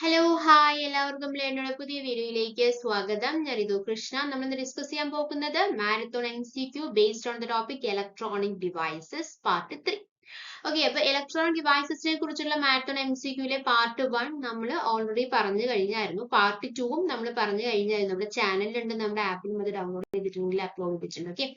Hello hi എല്ലാവർക്കും ലേണയുടെ പുതിയ വീഡിയോയിലേക്ക് സ്വാഗതം. ഞാൻ റിതു കൃഷ്ണ. നമ്മൾ ഇന്ന് ഡിസ്കസ് ചെയ്യാൻ പോകുന്നത് marathon MCQ based on the topic electronic devices part 3. Okay, അപ്പൊ ഇലക്ട്രോണിക് ഡിവൈസസിനെ കുറിച്ചുള്ള മാരത്തോൺ MCQയിലെ പാർട്ട് 1 നമ്മൾ ഓൾറെഡി പറഞ്ഞു കഴിഞ്ഞായിരുന്നു. പാർട്ട് 2ഉം നമ്മൾ പറഞ്ഞു കഴിഞ്ഞായിരുന്നു. നമ്മുടെ ചാനലിലുണ്ട്, നമ്മുടെ ആപ്പിലും അത് ഡൗൺലോഡ് ചെയ്തിട്ടുണ്ടെങ്കിൽ അപ്ലോഡ് ചെയ്തിട്ടുണ്ട്. ഓക്കെ,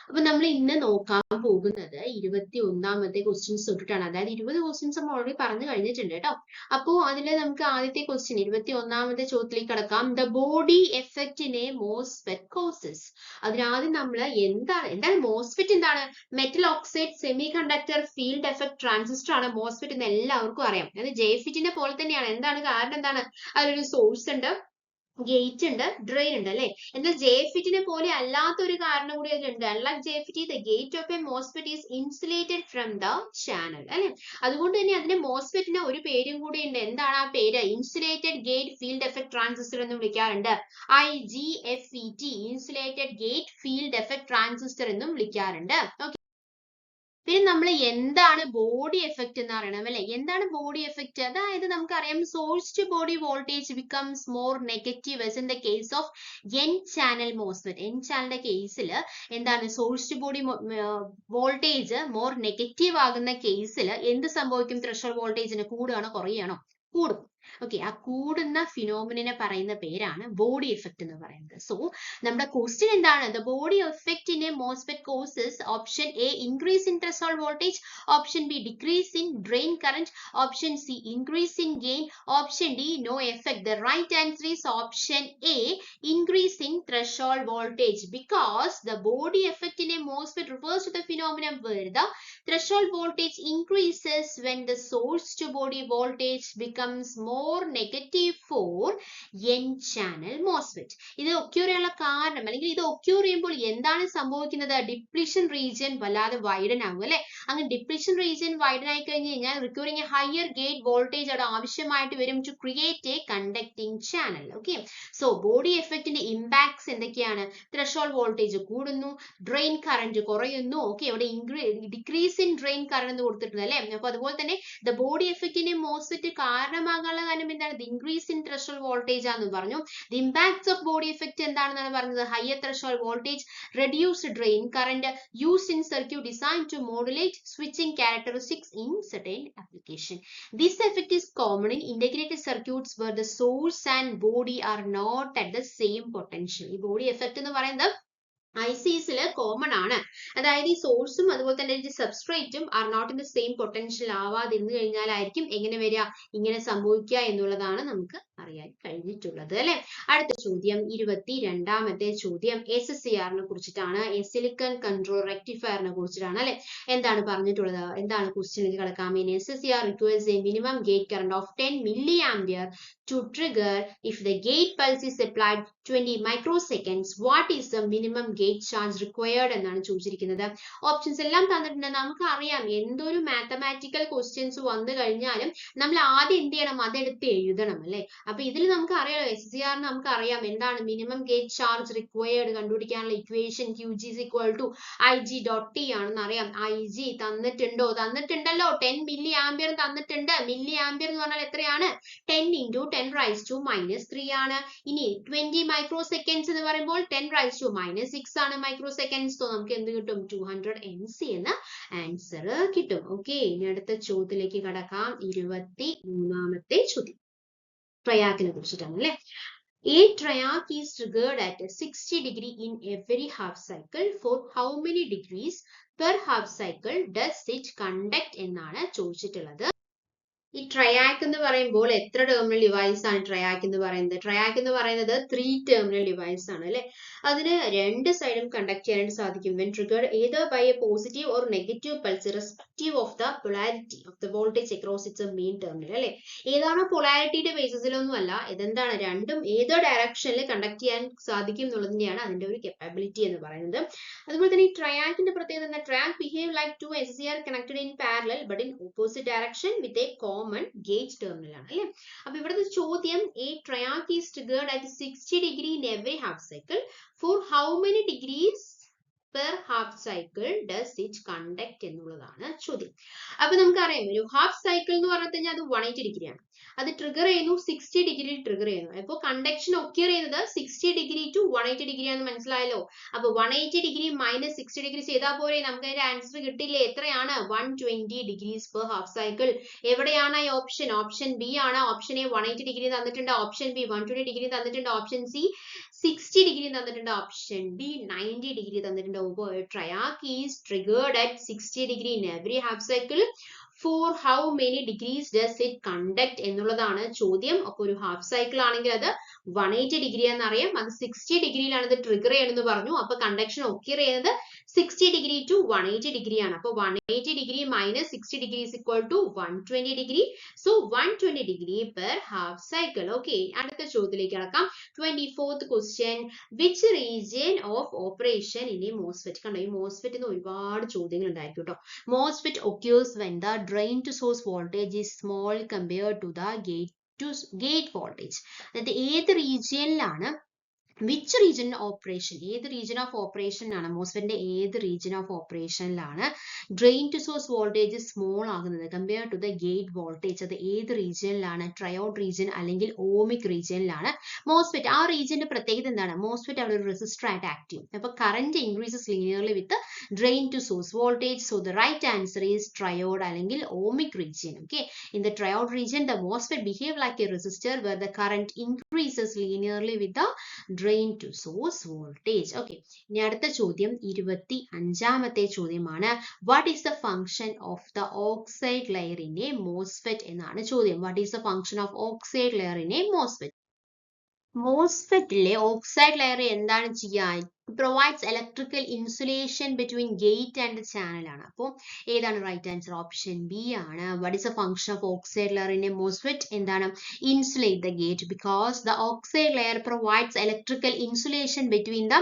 അപ്പൊ നമ്മൾ ഇന്ന് നോക്കാൻ പോകുന്നത് 21ാമത്തെ ക്വസ്റ്റ്യൻസ് തൊട്ടിട്ടാണ്. അതായത് 20 ക്വസ്റ്റ്യൻസ് നമ്മൾ ഓൾറെഡി പറഞ്ഞു കഴിഞ്ഞിട്ടുണ്ട് കേട്ടോ. അപ്പോ അതിൽ നമുക്ക് ആദ്യത്തെ ക്വസ്റ്റ്യൻ 21ാമത്തെ ചോദ്യത്തിലേക്ക് കടക്കാം. The body effect in a MOSFET causes. അതിനാദ്യം നമ്മൾ എന്താണ് മോസ്ഫെറ്റ്? എന്താണ്? Metal oxide semi conductor field effect transistor ആണ് മോസ്ഫെറ്റ് എന്ന് എല്ലാവർക്കും അറിയാം. അത് ജെഫിറ്റിനെ പോലെ തന്നെയാണ്. എന്താണ് കാരണം? എന്താണ്? അതിലൊരു സോഴ്സ് ഉണ്ട്, ഗേറ്റ് ഉണ്ട്, ഡ്രെയിൻ ഉണ്ട് അല്ലെ. എന്നാൽ ജെഫിറ്റിനെ പോലെ അല്ലാത്ത ഒരു കാരണം കൂടി അതിലുണ്ട്. Unlike JFET, the gate of a MOSFET is insulated from the channel അല്ലെ. അതുകൊണ്ട് തന്നെ അതിന് മോസ്ഫെറ്റിന് ഒരു പേരും കൂടി ഉണ്ട്. എന്താണ് ആ പേര്? Insulated gate field effect transistor എന്ന് വിളിക്കാറുണ്ട്. IGFET, insulated gate field effect transistor എന്നും വിളിക്കാറുണ്ട്. പിന്നെ നമ്മൾ എന്താണ് ബോഡി എഫക്റ്റ് എന്ന് അറിയണം അല്ലെ. എന്താണ് ബോഡി എഫക്റ്റ്? അതായത് നമുക്കറിയാം source to body voltage becomes more negative in the case of N channel MOSFET. N ചാനലിന്റെ കേസിൽ എന്താണ് source to body voltage more negative ആകുന്ന കേസിൽ എന്ത് സംഭവിക്കും? ത്രെഷോൾഡ് വോൾട്ടേജിന് കൂടുകയാണോ കുറയുകയാണോ? കൂടും. ഓക്കെ, ആ കൂടുന്ന ഫിനോമിനെ പറയുന്ന പേരാണ് ബോഡി എഫക്റ്റ് എന്ന് പറയുന്നത്. സോ നമ്മുടെ ക്വസ്റ്റ്യൻ എന്താണ്? The body effect in a MOSFET causes option A increase in threshold voltage, option B decrease in drain current, option C increase in gain, option D no effect. The right answer is option A increase in threshold voltage, because the body effect in a MOSFET refers to the phenomenon where the threshold voltage increases when the source to body voltage becomes more negative for N channel MOSFET. ഇത് occur ചെയ്യാനുള്ള കാരണം അല്ലെങ്കിൽ ഇത് occur ചെയ്യുമ്പോൾ എന്താണ് സംഭവിക്കുന്നത്? Depletion region വല്ലാതെ widen ആകും അല്ലെ. അങ്ങനെ ഡിപ്ലീഷൻ റീജിയൻ വൈഡൻ ആയി കഴിഞ്ഞ് കഴിഞ്ഞാൽ requiring a higher gate voltage അവിടെ ആവശ്യമായിട്ട് വരും to create a conducting channel. Okay, so body എഫക്റ്റിന്റെ ഇമ്പാക്ട്സ് എന്തൊക്കെയാണ്? ത്രെഷോൾഡ് വോൾട്ടേജ് കൂടുന്നു, ഡ്രെയിൻ കറന്റ് കുറയുന്നു. ഓക്കെ, അവിടെ ഡിക്രീസ് ഇൻ ഡ്രെയിൻ കറന്റ് എന്ന് കൊടുത്തിട്ടുണ്ട് അല്ലെ. അപ്പൊ അതുപോലെ തന്നെ ദ ബോഡി എഫക്റ്റിന്റെ മോസ്ഫെറ്റ് കാരണമാകാനുള്ള കാരണം എന്താണ്? The increase in threshold voltage ആണെന്ന് പറഞ്ഞു. The impacts of body effect എന്താണെന്നാണ് പറഞ്ഞത്? Higher threshold voltage, reduced drain current, used in circuit design to modulate switching characteristics in certain application. This effect is common in integrated circuits where the source and body are not at the same potential. ഈ body effect എന്ന് പറയുന്നത് ICസിൽ common ആണ്. അതായത് ഈ സോഴ്സും അതുപോലെ തന്നെ സബ്സ്ട്രേറ്റും are not in the same potential ആവാതിരുന്നു കഴിഞ്ഞാലായിരിക്കും എങ്ങനെ വരിക, ഇങ്ങനെ സംഭവിക്കുക എന്നുള്ളതാണ് നമുക്ക് അറിയാൻ കഴിഞ്ഞിട്ടുള്ളത് അല്ലെ. അടുത്ത ചോദ്യം 22ാമത്തെ ചോദ്യം SCRനെ കുറിച്ചിട്ടാണ്. സിലിക്കൺ കൺട്രോൾ റെക്ടിഫയറിനെ കുറിച്ചിട്ടാണ് അല്ലെ. എന്താണ് പറഞ്ഞിട്ടുള്ളത്? എന്താണ് ക്വസ്റ്റ്യനിലേക്ക് കടക്കാം. In SCR requires a minimum gate current of 10 milliampere to trigger if the gate pulse is applied 20 microseconds. What is the minimum gate charge required എന്നാണ് ചോദിച്ചിരിക്കുന്നത്. ഓപ്ഷൻസ് എല്ലാം തന്നിട്ടുണ്ട്. നമുക്ക് അറിയാം എന്തൊരു മാത്തമാറ്റിക്കൽ ക്വസ്റ്റ്യൻസ് വന്നു കഴിഞ്ഞാലും നമ്മൾ ആദ്യം എന്ത് ചെയ്യണം? അതെടുത്ത് എഴുതണം അല്ലെ. അപ്പൊ ഇതിൽ നമുക്ക് അറിയാലോ SCR നമുക്ക് അറിയാം എന്താണ് മിനിമം ഗേറ്റ് ചാർജ് റിക്വയർഡ് കണ്ടുപിടിക്കാനുള്ള equation QG is equal to IG.T ആണെന്ന് അറിയാം. IG തന്നിട്ടുണ്ടോ? തന്നിട്ടുണ്ടല്ലോ. 10 മില്ലി ആംപിയർ തന്നിട്ടുണ്ട്. മില്ലി ആംപിയർ എന്ന് പറഞ്ഞാൽ എത്രയാണ്? 10 into 10 raised to minus 3 ആണ്. ഇനി 20 മൈക്രോസെക്കൻഡ്സ് എന്ന് പറയുമ്പോൾ 10 raised to minus 6 ആണ് മൈക്രോസെക്കൻഡ്സ്. സോ നമുക്ക് എന്ത് കിട്ടും? 200 MC എന്ന ആൻസർ കിട്ടും. ഓക്കെ, ഇനി അടുത്ത ചോദ്യത്തിലേക്ക് കടക്കാം. 23ാമത്തെ ചോദ്യം ട്രയാക്കിനെ കുറിച്ചിട്ടാണ് അല്ലെ. A triac is triggered at 60 degree in every half cycle. For how many degrees per half cycle does it conduct എന്നാണ് ചോദിച്ചിട്ടുള്ളത്. ഈ ട്രയാക്ക് എന്ന് പറയുമ്പോൾ എത്ര ടെർമിനൽ ഡിവൈസ് ആണ് ട്രയാക്ക് എന്ന് പറയുന്നത്? ട്രയാക്ക് എന്ന് പറയുന്നത് 3 ടെർമിനൽ ഡിവൈസ് ആണ് അല്ലെ. അതിന് രണ്ട് സൈഡും കണ്ടക്ട് ചെയ്യാനായിട്ട് സാധിക്കും. When triggered either by a positive or negative pulse irrespective of the polarity of the voltage across its main terminal അല്ലെ. ഏതാണ് പൊളാരിറ്റിയുടെ ബേസിസിലൊന്നും അല്ല. ഇതെന്താണ്? രണ്ടും ഏതോ ഡയറക്ഷനിൽ കണ്ടക്ട് ചെയ്യാൻ സാധിക്കും എന്നുള്ളതിന്റെയാണ് അതിന്റെ ഒരു കപ്പാബിലിറ്റി എന്ന് പറയുന്നത്. അതുപോലെ തന്നെ ഈ ട്രയാക്കിന്റെ പ്രത്യേകത എന്താ? Triac behave like to SCR connected in parallel but in opposite direction with a common gauge terminal ആണ് അല്ലെ. അപ്പൊ ഇവിടുത്തെ ചോദ്യം a triac is triggered at 60 degree in every half cycle. For how many degrees per half cycle does it conduct എന്നുള്ളതാണ് ചോദ്യം. അപ്പൊ നമുക്കറിയാം ഒരു ഹാഫ് സൈക്കിൾ എന്ന് പറഞ്ഞു കഴിഞ്ഞാൽ അത് 180 ഡിഗ്രിയാണ്. അത് ട്രിഗർ ചെയ്യുന്നു 60 ഡിഗ്രി ട്രിഗർ ചെയ്യുന്നു. അപ്പോൾ കണ്ടക്ഷൻ ഒക്യൂർ ചെയ്യുന്നത് 60 ഡിഗ്രി ടു 180 ഡിഗ്രി ആണെന്ന് മനസ്സിലായല്ലോ. അപ്പൊ 180 ഡിഗ്രി മൈനസ് 60 ഡിഗ്രി ചെയ്താൽ പോരെ നമുക്ക് അതിന്റെ ആൻസർ കിട്ടില്ലേ? എത്രയാണ്? 120 ഡിഗ്രീസ് പെർ ഹാഫ് സൈക്കിൾ. എവിടെയാണ് ഈ ഓപ്ഷൻ? ഓപ്ഷൻ ബി ആണ്. ഓപ്ഷൻ എ 180 ഡിഗ്രി തന്നിട്ടുണ്ട്, ഓപ്ഷൻ ബി 120 ഡിഗ്രി തന്നിട്ടുണ്ട്, ഓപ്ഷൻ സി 60 ഡിഗ്രി തന്നിട്ടുണ്ട്, ഓപ്ഷൻ ഡി 90 ഡിഗ്രി തന്നിട്ടുണ്ട്. A triac is triggered at 60 degree in every half cycle. For how many degrees does it conduct എന്നുള്ളതാണ് ചോദ്യം. അപ്പൊ ഒരു half cycle ആണെങ്കിൽ അത് 180 ഡിഗ്രി എന്നറിയാം. അത് 60 ഡിഗ്രിയിലാണ് ഇത് ട്രിഗർ ചെയ്യണമെന്ന് പറഞ്ഞു. അപ്പൊ കണ്ടക്ഷൻ ഒക്യൂർ ചെയ്യുന്നത് 60 ഡിഗ്രി ടു 180 ഡിഗ്രി ആണ്. അപ്പൊ 180 degree minus 60 degree is equal to 120 degree. So 120 degree per half cycle. Okay, അടുത്ത ചോദ്യത്തിലേക്ക് കടക്കാം. 24th question. Which region of operation in a MOSFET? കണ്ടോ, ഈ MOSFET ഒരുപാട് ചോദ്യങ്ങൾ ഉണ്ടായിരിക്കും കേട്ടോ. MOSFET occurs when the drain to source voltage is small compared to the gate voltage. അതായത് ഏത് റീജിയനിലാണ്, വിച്ച് റീജിയൻ ഓപ്പറേഷൻ, ഏത് റീജിയൻ ഓഫ് ഓപ്പറേഷൻ ആണ് മോസ്ഫെറ്റിന്റെ ഏത് റീജിയൻ ഓഫ് ഓപ്പറേഷനിലാണ് drain to source voltage small ആകുന്നത് compare to the gate voltage? അത് ഏത് റീജിയനിലാണ്? ട്രയോഡ് റീജിയൻ അല്ലെങ്കിൽ ഓമിക് റീജിയനിലാണ് മോസ്ഫെറ്റ്. ആ റീജിയന്റെ പ്രത്യേകത എന്താണ്? മോസ്ഫെറ്റ് അവിടെ ഒരു റെസിസ്റ്റർ ആയിട്ട് ആക്ട് ചെയ്യും. അപ്പൊ current increases linearly with drain to source voltage. So the right answer is triode അല്ലെങ്കിൽ ohmic region. Okay, in the triode region the MOSFET behave like a resistor where the current increases linearly with the drain to source voltage. Okay, ഇനി അടുത്ത ചോദ്യം 25ാമത്തെ ചോദ്യമാണ്. What is the function of the oxide layer in a MOSFET എന്നാണ് ചോദ്യം. What is the function of oxide layer in a MOSFET? മോസ്ഫെറ്റിലെ oxide layer എന്താണ് ചെയ്യാൻ? provides electrical insulation between gate and channel ആണ്. അപ്പോൾ ഏതാണ് റൈറ്റ് ആൻസർ? ഓപ്ഷൻ ബി ആണ്. what is the function of oxide layer in a MOSFET? എന്താണ്? insulate the gate because the oxide layer provides electrical insulation between the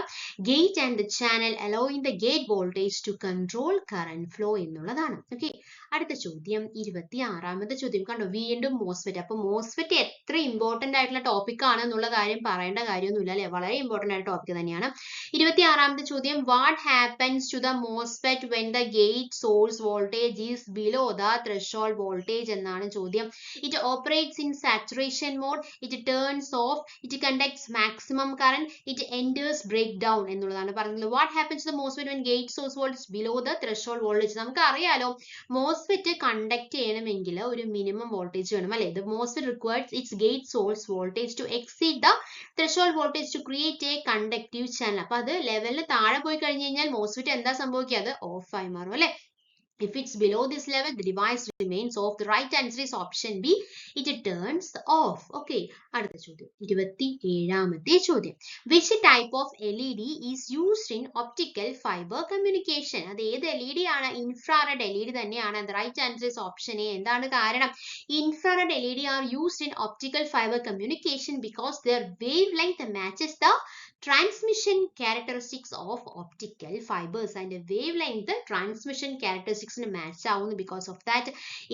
gate and the channel allowing the gate voltage to control current flow എന്നുള്ളതാണ്. Okay, അടുത്ത ചോദ്യം 26ാമത്തെ ചോദ്യം. കണ്ടോ, വീണ്ടും MOSFET. അപ്പൊ MOSFET എത്ര important ആയിട്ടുള്ള ടോപ്പിക് ആണ് എന്നുള്ള കാര്യം പറയേണ്ട കാര്യമൊന്നുമില്ല അല്ലെ, വളരെ ഇമ്പോർട്ടന്റ് ആയിട്ട് ടോപ്പിക് തന്നെയാണ്. 26ാമത്തെ ചോദ്യം. What happens to the MOSFET when the gate source voltage is below the threshold voltage എന്നാണ് ചോദ്യം. It operates in saturation mode, it turns off, it conducts maximum current, it enters break down എന്നുള്ളതാണ് പറഞ്ഞത്. What happens to the MOSFET when gate source voltage below the threshold voltage? നമുക്ക് അറിയാലോ MOSFET conduct ചെയ്യണമെങ്കിൽ ഒരു minimum voltage വേണം അല്ലെ. The MOSFET requires its gate source voltage to exceed the threshold voltage to create a conductive channel. അപ്പൊ അത് ലെവലിന് താഴെ പോയി കഴിഞ്ഞു കഴിഞ്ഞാൽ മോസ്ഫെറ്റ് എന്താ സംഭവിക്കുക? അത് ഓഫ് ആയി മാറും അല്ലെ. If it's below this level, the device remains off. The right answer is option B. It turns off. Okay. അടുത്ത ചോദ്യം 27ാമത്തെ ചോദ്യം. Which type of LED is used in optical fiber communication? അത് ഏത് LED ആണ്? Infrared LED തന്നെയാണ്. The right answer is option A. എന്താണ് കാരണം? Infrared LED are used in optical fiber communication because their wavelength matches the transmission characteristics of optical fibers, and wavelength transmission characteristics match ആവുന്നു. because of that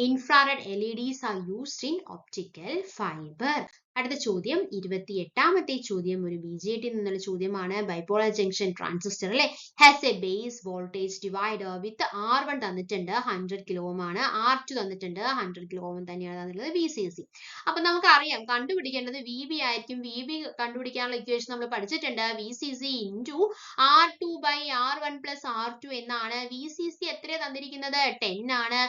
infrared LEDs are used in optical fiber. അടുത്ത ചോദ്യം 28ാമത്തെ ചോദ്യം ഒരു BJT നിന്നുള്ള ചോദ്യമാണ്. Bipolar junction transistor അല്ലെ has A base voltage divider with R1 തന്നിട്ടുണ്ട് 100 kilo ohm ആണ്, R2 തന്നിട്ടുണ്ട് 100 കിലോ ഓം തന്നെയാണ് തന്നിട്ടുള്ളത്, VCC. അപ്പൊ നമുക്കറിയാം കണ്ടുപിടിക്കേണ്ടത് VB ആയിരിക്കും. VB കണ്ടുപിടിക്കാനുള്ള ഇക്വേഷൻ നമ്മൾ പഠിച്ചിട്ടുണ്ട്. VCC into R2 by R1 plus R2 എന്നാണ്. VCC എത്രയാണ് തന്നിരിക്കുന്നത്? 10 ആണ്.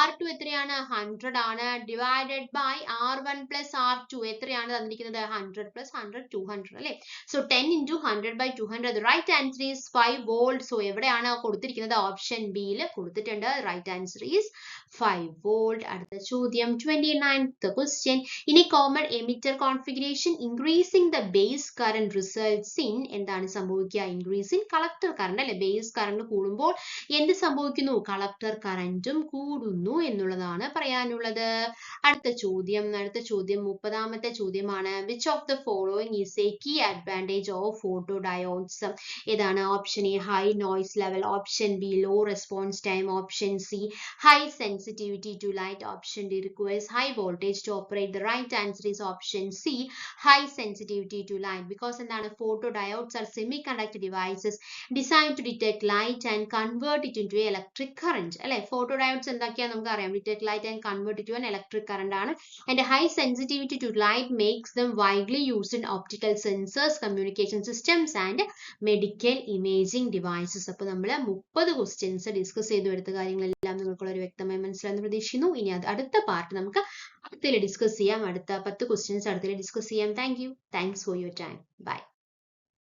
R2 എത്രയാണ്? 100 ആണ്. Divided by R1 plus R2 എത്രയാണ് തന്നിരിക്കുന്നത്? 100 plus 100 200 അല്ലേ. So 10 into 100 by 200. Right answer is 5 volt. So എവിടെയാണ് കൊടുത്തിരിക്കുന്നത്? ഓപ്ഷൻ ബിയിൽ കൊടുത്തിട്ടുണ്ട്. Right answer is 5 volt. അടുത്ത ചോദ്യം 29th question. In a common emitter configuration increasing the base current results in എന്താണ് സംഭവിക്കുക? ഇൻക്രീസ് ഇൻ കളക്ടർ കറന്റ് അല്ലെ. ബേസ് കറന്റ് കൂടുമ്പോൾ എന്ത് സംഭവിക്കുന്നു? കളക്ടർ കറന്റും കൂടുന്നു എന്നുള്ളതാണ് പറയാനുള്ളത്. അടുത്ത ചോദ്യം 30ാമത്തെ ചോദ്യമാണ്. Which of the following is a key advantage of photodiodes? ഏതാണ്? Option A high noise level, option B low response time, option C high sensitivity to light, option D requires high voltage to operate. The right answer is option C high sensitivity to light. Because എന്താണ്? Photodiodes are semiconductor devices designed to detect light and convert it into electric current. അല്ലെ, photo diodes എന്തൊക്കെയാ നമുക്ക് അറിയാം. detect light and convert it to an electric current ആണ്. and high sensitivity to light makes them widely used in optical sensors, communication systems and medical imaging devices. അപ്പോൾ നമ്മൾ 30 questions discuss ചെയ്തു എടുത്ത കാര്യങ്ങളെല്ലാം നിങ്ങൾക്കുള്ള ഒരു വ്യക്തമായി മനസ്സിലാണെന്ന് പ്രതീക്ഷിക്കുന്നു. ഇനി അടുത്ത പാർട്ട് നമുക്ക് അടുത്തതിൽ ഡിസ്കസ് ചെയ്യാം. അടുത്ത 10 ക്വസ്റ്റ്യൻസ് അടുത്തതിൽ ഡിസ്കസ് ചെയ്യാം. Thank you. Thanks for your time. By.